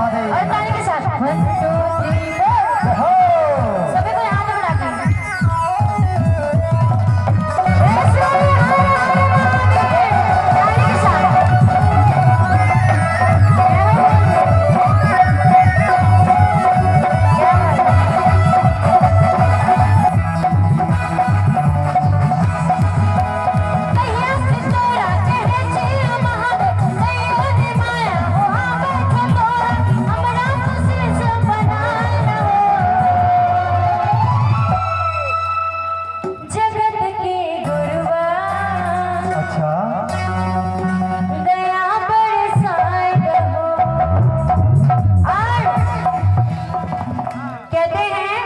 महादेव। और ताली के साथ 1 2 3 4 सभी को हाथ बढ़ा के ताली के साथ अच्छा दया बरसाए रहो। और कहते हैं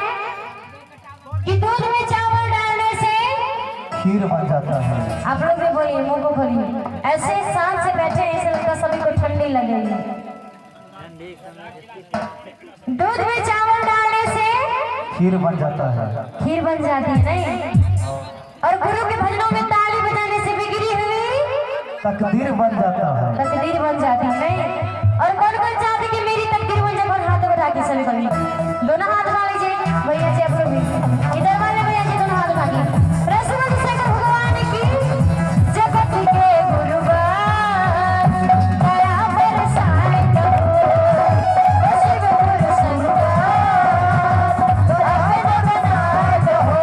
कि दूध में चावल डालने से खीर बन जाता है। आप लोग भी बोलिए, मुंह को खोलिए। ऐसे शांत से बैठे हैं, ऐसे लगता सभी को ठंडी लगेगी। दूध में चावल डालने से खीर बन जाता है। खीर बन जाती है नहीं। और गुरु के भजनों में ताली बजाने से बिगड़ी हुई तकदीर बन जाता है। तकदीर बन जाती है नहीं। और कौन कौन चाहते कि मेरी तकदीर बन जाए? कौन हाथ बढ़ा के सभी कभी दोनों हाथ उठा लीजिए। भैया जी आप लोग भी इधर वाले भैया जी दोनों हाथ उठा के प्रसन्न शेखर भगवान की जगत के गुरुवार दया बरसाए करो। शिव गुरु संतान अपने बनाए रहो।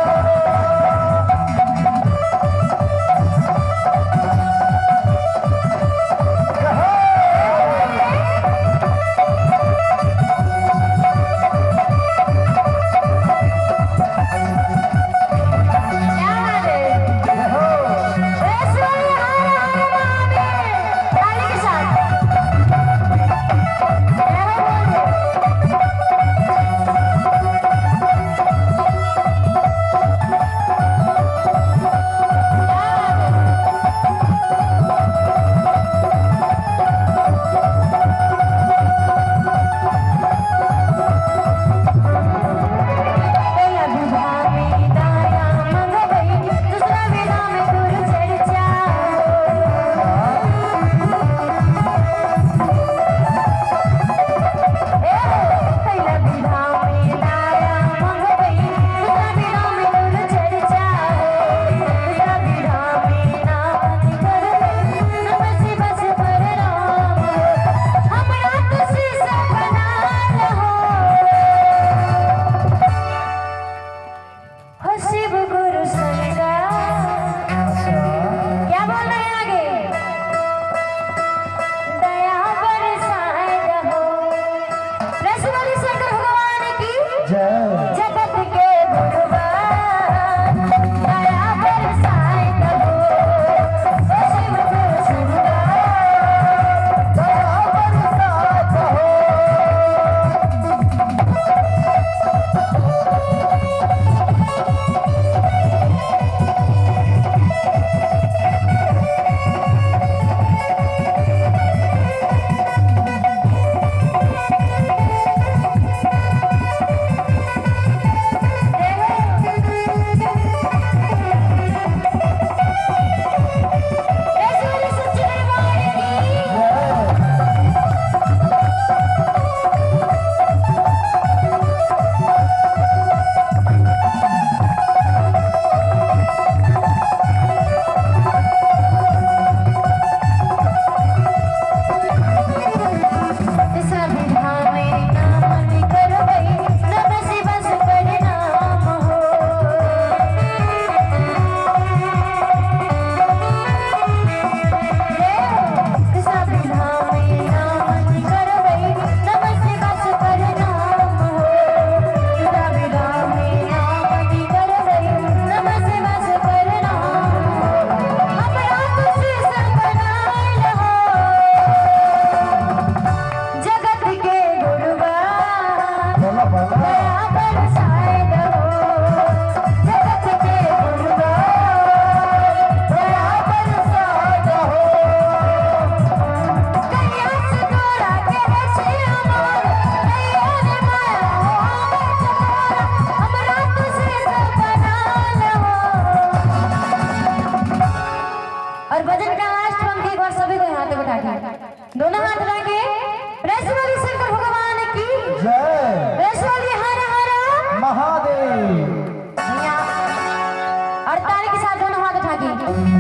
लो